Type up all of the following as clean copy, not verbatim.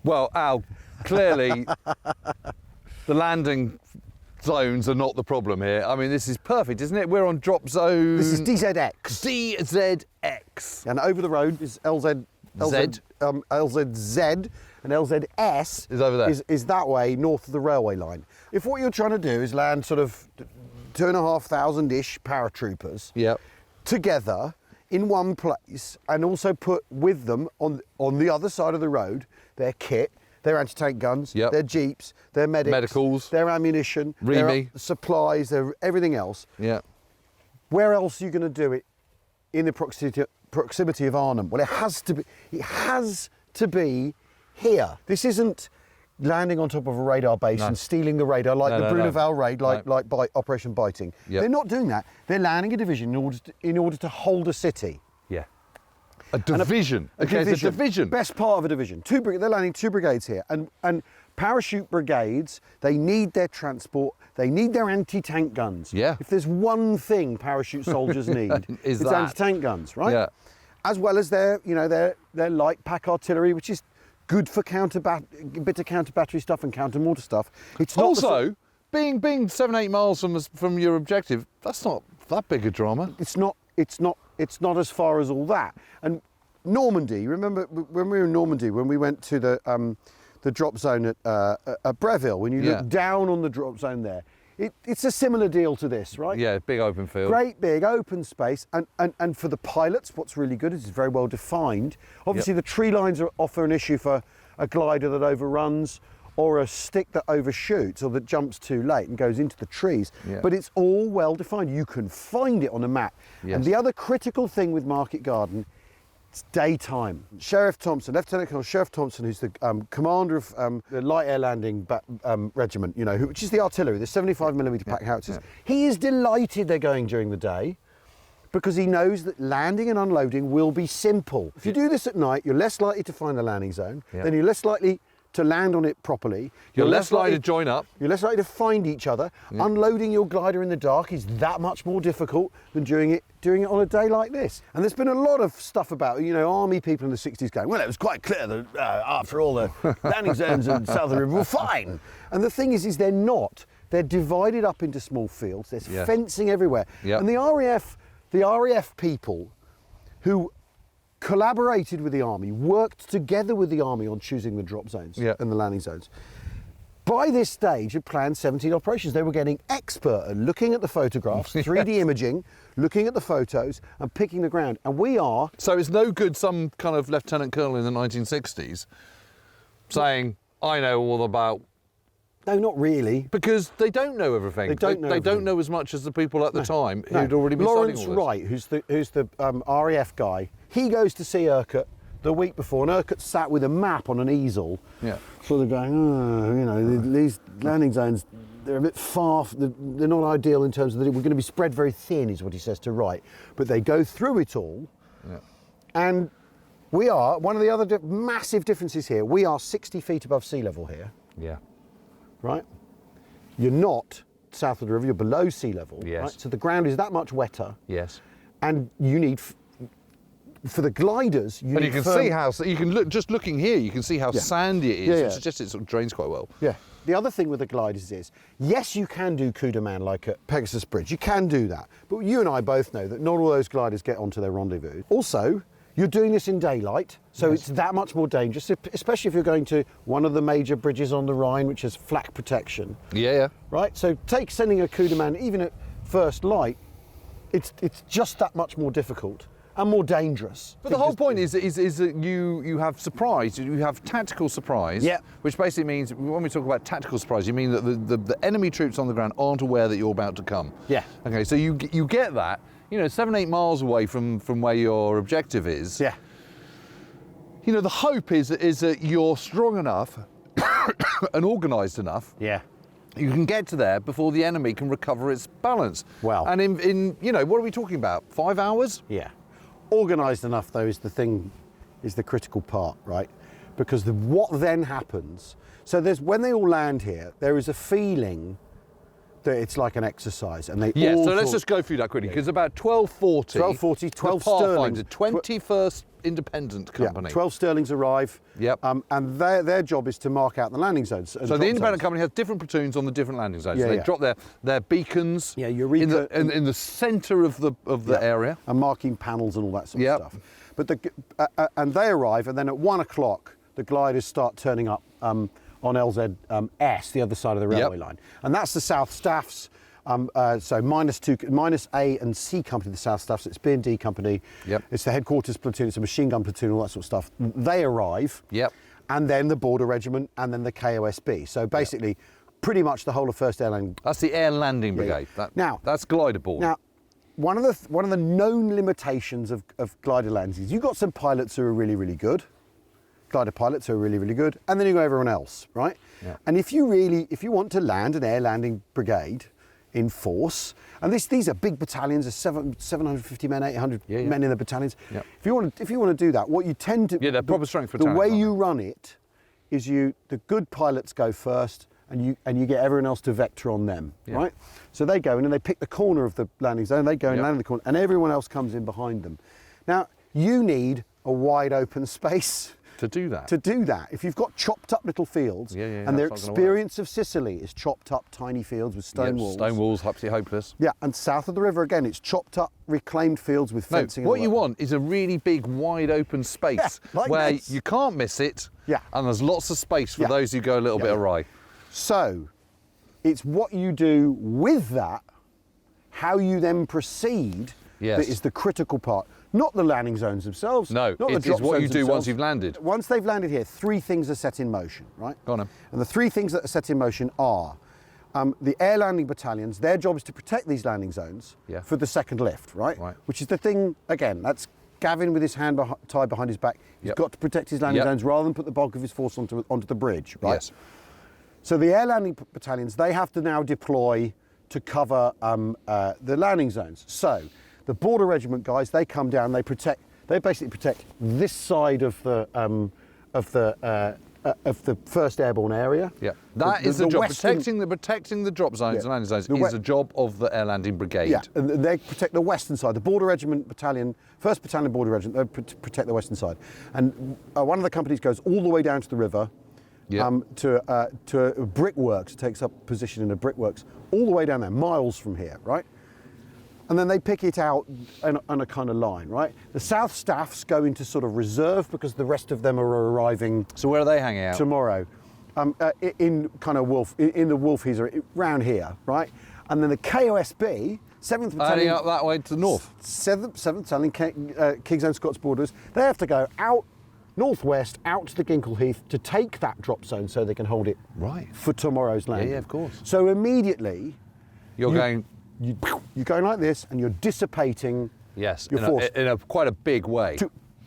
Well, Al, clearly the landing zones are not the problem here. I mean, this is perfect, isn't it? We're on drop zone. This is DZX. DZX. And over the road is LZZ, and LZS is over there. Is that way, north of the railway line. If what you're trying to do is land sort of 2,500-ish paratroopers together in one place, and also put with them on the other side of the road their kit, their anti-tank guns, their jeeps, their medicals, their ammunition, their supplies, their everything else. Yeah. Where else are you going to do it in the proximity of Arnhem? Well, it has to be here. This isn't landing on top of a radar base and stealing the radar like the Bruneval raid, like by Operation Biting. They're not doing that. They're landing a division in order to hold a city. Yeah. A division. It's a division. Best part of a division. They're landing 2 brigades here, and parachute brigades. They need their transport. They need their anti-tank guns. Yeah. If there's one thing parachute soldiers need, it's anti-tank guns, right? Yeah. As well as their light pack artillery, which is good for bit of counter battery stuff and counter mortar stuff. It's not also being 7-8 miles from your objective. That's not that big a drama. It's not as far as all that. And Normandy. Remember when we were in Normandy, when we went to the drop zone at Breville, when you look down on the drop zone there, it's a similar deal to this, right? Yeah, big open field. Great big open space, and for the pilots, what's really good is it's very well defined. Obviously, the tree lines are often an issue for a glider that overruns, or a stick that overshoots, or that jumps too late and goes into the trees. Yeah. But it's all well defined. You can find it on a map. Yes. And the other critical thing with Market Garden, it's daytime. Sheriff Thompson, Lieutenant Colonel Sheriff Thompson, who's the commander of the Light Air Landing Regiment, which is the artillery, the 75mm pack howitzers. Yeah. He is delighted they're going during the day, because he knows that landing and unloading will be simple. If you do this at night, you're less likely to find the landing zone, then you're less likely to land on it properly. You're less likely to join up. You're less likely to find each other. Yeah. Unloading your glider in the dark is that much more difficult than doing it on a day like this. And there's been a lot of stuff about, army people in the 60s going, well, it was quite clear that after all the landing zones in south of the river were fine. And the thing is they're not. They're divided up into small fields. There's fencing everywhere. Yeah. And the RAF people who collaborated with the army, worked together with the army on choosing the drop zones and the landing zones. By this stage, had planned 17 operations. They were getting expert at looking at the photographs, 3D imaging, looking at the photos, and picking the ground. And we are... So it's no good some kind of lieutenant colonel in the 1960s saying, I know all about... No, not really. Because they don't know everything. They don't know as much as the people at the time who'd already been Lawrence studying all this. Wright, who's the RAF guy, he goes to see Urquhart the week before, and Urquhart sat with a map on an easel, sort of going, these landing zones, they're a bit far, they're not ideal in terms of that we're going to be spread very thin, is what he says to Wright. But they go through it all, and we are, one of the other massive differences here, we are 60 feet above sea level here. Yeah. Right? You're not south of the river, you're below sea level. Yes. Right? So the ground is that much wetter. Yes. And you need, for the gliders, and you can see how, you can look, just looking here, you can see how sandy it is, which suggests it sort of drains quite well. Yeah. The other thing with the gliders is, yes, you can do coup de main like at Pegasus Bridge, you can do that. But you and I both know that not all those gliders get onto their rendezvous. Also, you're doing this in daylight, so it's that much more dangerous, especially if you're going to one of the major bridges on the Rhine, which has flak protection. Yeah. Right? So sending a coup de main, even at first light, it's just that much more difficult and more dangerous. But the whole point is that you have surprise, you have tactical surprise, which basically means, when we talk about tactical surprise, you mean that the enemy troops on the ground aren't aware that you're about to come. Yeah. Okay, so you get that. 7-8 miles away from where your objective is. Yeah. The hope is that you're strong enough and organised enough. Yeah. You can get to there before the enemy can recover its balance. Well. And in what are we talking about? 5 hours? Yeah. Organised enough, though, is the critical part, right? Because what then happens, so when they all land here, there is a feeling that it's like an exercise, and they all so let's just go through that quickly, because about 12:40, 12 Sterling, the 21st independent company. Yeah, 12 Sterlings arrive. Yep. And their job is to mark out the landing zones. So the independent company has different platoons on the different landing zones. Yeah, So they yeah. drop their beacons Eureka, in the centre of the area. And marking panels and all that sort Yep. of stuff. But and they arrive, and then at 1 o'clock, the gliders start turning up on LZ the other side of the railway line. And that's the South Staffs. So minus A and C company, the South Staffs, it's B and D company. Yep. It's the headquarters platoon, it's a machine gun platoon, all that sort of stuff. They arrive. Yep. And then the Border Regiment, and then the KOSB. So basically, pretty much the whole of 1st Air Landing. That's the Air Landing Brigade. That's glider ball. Now, one of the known limitations of glider landings is you've got some pilots who are really, really good. Glider pilots who are really, really good, and then you got everyone else, right? Yeah. And if you want to land an air landing brigade in force, and these are big battalions, there's 750 men, 800 men in the battalions. Yeah. If you want to do that, what you tend to they're proper strength the battalions. way you run it is the good pilots go first, and you get everyone else to vector on them, right? So they go in and they pick the corner of the landing zone, they go and land in the corner, and everyone else comes in behind them. Now, you need a wide open space to do that. If you've got chopped up little fields, and their experience of Sicily is chopped up tiny fields with stone walls. Stone walls, absolutely hopeless. Yeah, and south of the river again, it's chopped up, reclaimed fields with fencing. What you want is a really big, wide open space where you can't miss it, and there's lots of space for those who go a little bit awry. So, it's what you do with that, how you then proceed, that is the critical part. Not the landing zones themselves. No, not it is what you do once you've landed. Once they've landed here, 3 things are set in motion, right? Go on then. And the 3 things that are set in motion are the air landing battalions. Their job is to protect these landing zones for the second lift, right? Which is the thing, again, that's Gavin with his hand tied behind his back. He's got to protect his landing zones rather than put the bulk of his force onto the bridge, right? Yes. So the air landing battalions, they have to now deploy to cover the landing zones. So the Border Regiment guys, they come down, they basically protect this side of the 1st Airborne area. Yeah, that is the job. Protecting the drop zones and landing zones is the job of the Air Landing Brigade. Yeah, and they protect the western side. The Border Regiment Battalion, 1st Battalion Border Regiment, they protect the western side. And one of the companies goes all the way down to the river to brickworks. It takes up position in a brickworks all the way down there, miles from here, right? And then they pick it out on a kind of line, right? The South Staffs go into sort of reserve because the rest of them are arriving. So where are they hanging out? Tomorrow. In kind of in the Wolf Heaser, round here, right? And then the KOSB, 7th Battalion. Heading up that way to the north. 7th Battalion, King's Own Scots Borders. They have to go out northwest, out to the Ginkle Heath to take that drop zone so they can hold it for tomorrow's landing. Yeah, of course. So immediately, you're going like this, and you're dissipating your force in a quite a big way.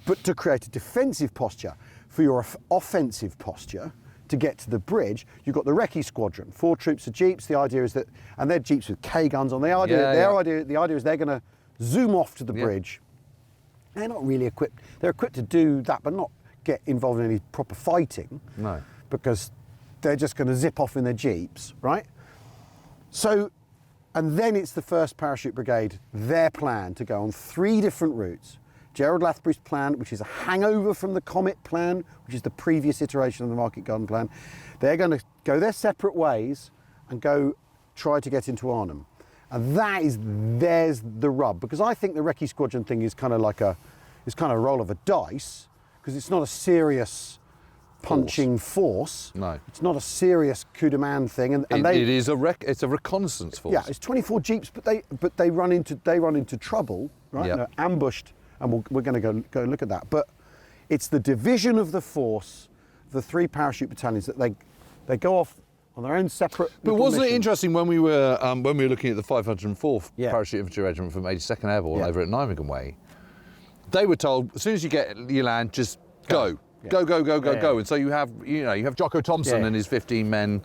But to create a defensive posture for your offensive posture to get to the bridge, you've got the recce squadron, 4 troops of jeeps. The idea is that, and they're jeeps with K guns on. The idea is they're going to zoom off to the bridge. They're not really equipped. They're equipped to do that, but not get involved in any proper fighting. No, because they're just going to zip off in their jeeps, right? So. And then it's the 1st Parachute Brigade, their plan to go on 3 different routes. Gerald Lathbury's plan, which is a hangover from the Comet plan, which is the previous iteration of the Market Garden plan. They're going to go their separate ways and go try to get into Arnhem. And there's the rub, because I think the recce squadron thing is kind of like a roll of a dice, because it's not a serious punching force. No, it's not a serious coup de main thing, and it's a reconnaissance force. Yeah, it's 24 jeeps, but they run into trouble, right? Yep. They're ambushed, and we're going to go look at that. But it's the division of the force, the 3 parachute battalions, that they go off on their own separate. But wasn't it interesting when we were looking at the 504th Yeah. Parachute Infantry Regiment from 82nd Airborne Yeah. over at Nijmegen Way? They were told as soon as you land, just go. Yeah. Go. And so you have Jocko Thompson Yeah. and his 15 men,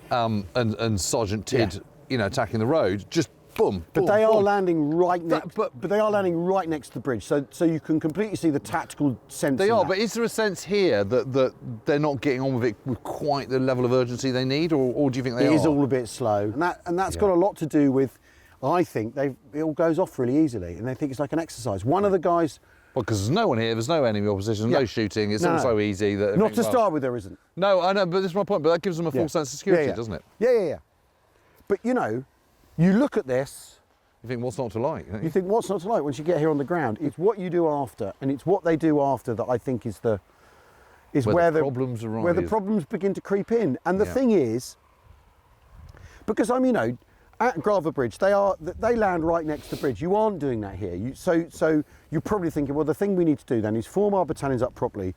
and Sergeant Tidd, attacking the road. Just boom. But they are landing right next. But they are landing right next to the bridge, so you can completely see the tactical sense. They in are, that. but is there a sense here that they're not getting on with it with quite the level of urgency they need, or do you think they are? It is all a bit slow, and that's got a lot to do with. I think it all goes off really easily, and they think it's like an exercise. One of the guys Well, because there's no one here, there's no enemy opposition, no shooting, it's all so easy that... Not to start with, there isn't. No, I know, but this is my point, but that gives them a full sense of security, doesn't it? Yeah. But, you know, you look at this... You think, what's not to like? You think, what's not to like once you get here on the ground? It's what you do after, and it's what they do after that I think is where the problems arise. Where the problems begin to creep in. And the thing is, because you know, at Gravel Bridge, they land right next to the bridge. You aren't doing that here. So you're probably thinking, well, the thing we need to do then is form our battalions up properly,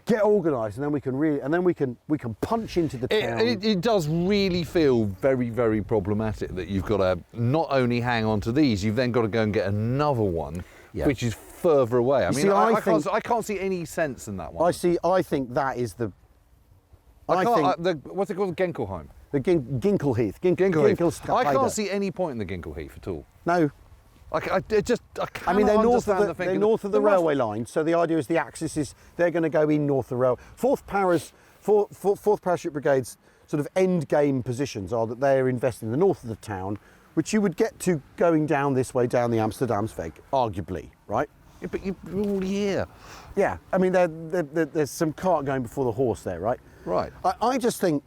get organised, and then we can punch into the town. It does really feel very, very problematic that you've got to not only hang on to these, you've then got to go and get another one, which is further away. I mean, I can't see any sense in that one. I think that is the. What's it called? Genkelheim. The Ginkle Heath. I can't see any point in the Ginkle Heath at all. No. I cannot mean, they're north of the railway line, so the idea is the axis is they're going to go in north of the rail. Fourth Parachute Brigade's sort of end game positions are that they're invested in the north of the town, which you would get to going down this way, down the Amsterdamsweg, arguably, right? Yeah, but you're all here. Yeah, I mean, there's some cart going before the horse there, right? Right. I just think,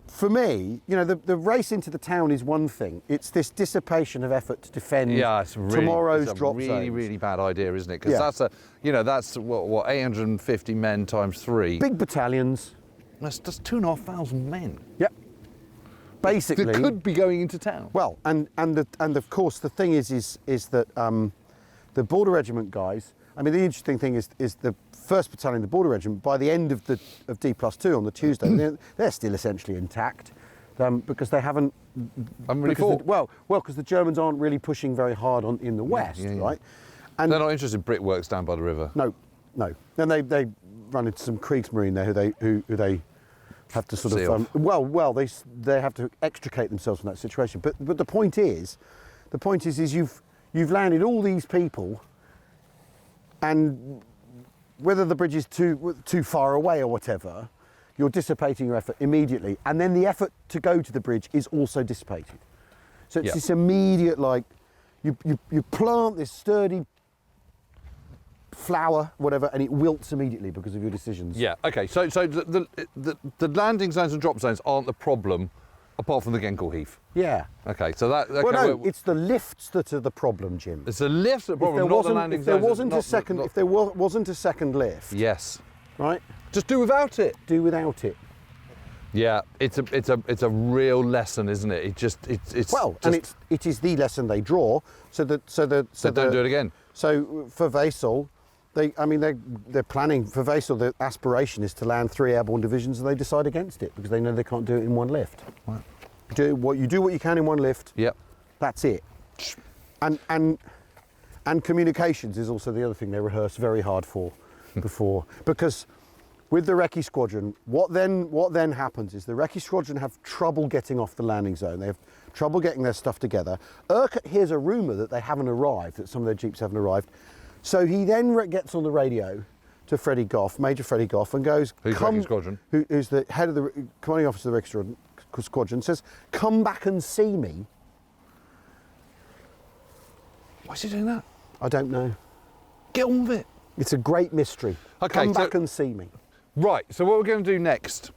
for me, you know, the race into the town is one thing. It's this dissipation of effort to defend tomorrow's drop zones. It's a really, really bad idea, isn't it? Because that's what 850 men times 3. Big battalions. That's just 2,500 men. Yep. Basically, that could be going into town. Well, and of course the thing is that the Border Regiment guys. I mean, the interesting thing is the 1st Battalion, the Border Regiment, by the end of D+2 on the Tuesday, they're still essentially intact because they haven't really fought. Because the Germans aren't really pushing very hard in the west, right? And they're not interested in brickworks down by the river. No. Then they run into some Kriegsmarine there who they have to sort of they have to extricate themselves from that situation. But the point is you've landed all these people. And whether the bridge is too far away or whatever, you're dissipating your effort immediately. And then the effort to go to the bridge is also dissipated. So it's this immediate, like, you plant this sturdy flower, whatever, and it wilts immediately because of your decisions. Yeah, okay. So the landing zones and drop zones aren't the problem, apart from the Genkel Heath. Yeah. Okay, so that... Okay, well, no, it's the lifts that are the problem, Jim. It's the lifts that are the problem, not the landing zones. If there wasn't a second lift... Yes. Right? Just do without it. Do without it. Yeah, it's a real lesson, isn't it? It is the lesson they draw, so don't do it again. So for Wesel, they're planning for Wesel. The aspiration is to land 3 airborne divisions, and they decide against it because they know they can't do it in one lift. Right. Do what you can in one lift. Yep. That's it. And communications is also the other thing they rehearse very hard for before, because with the Recce Squadron, what then happens is the Recce Squadron have trouble getting off the landing zone. They have trouble getting their stuff together. Urquhart hears a rumour that they haven't arrived, that some of their jeeps haven't arrived. So he then gets on the radio to Freddie Goff, Major Freddie Goff, and goes, who's the head of the commanding officer of the Recce Squadron, says, "Come back and see me." Why's he doing that? I don't know. Get on with it. It's a great mystery. Okay, Come back and see me. Right, so what we're going to do next?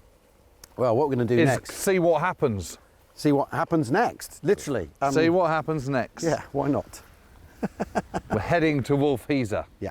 Well, what we're going to do next? See what happens. See what happens next, literally. See what happens next. Yeah, why not? We're heading to Wolfheiser. Yeah.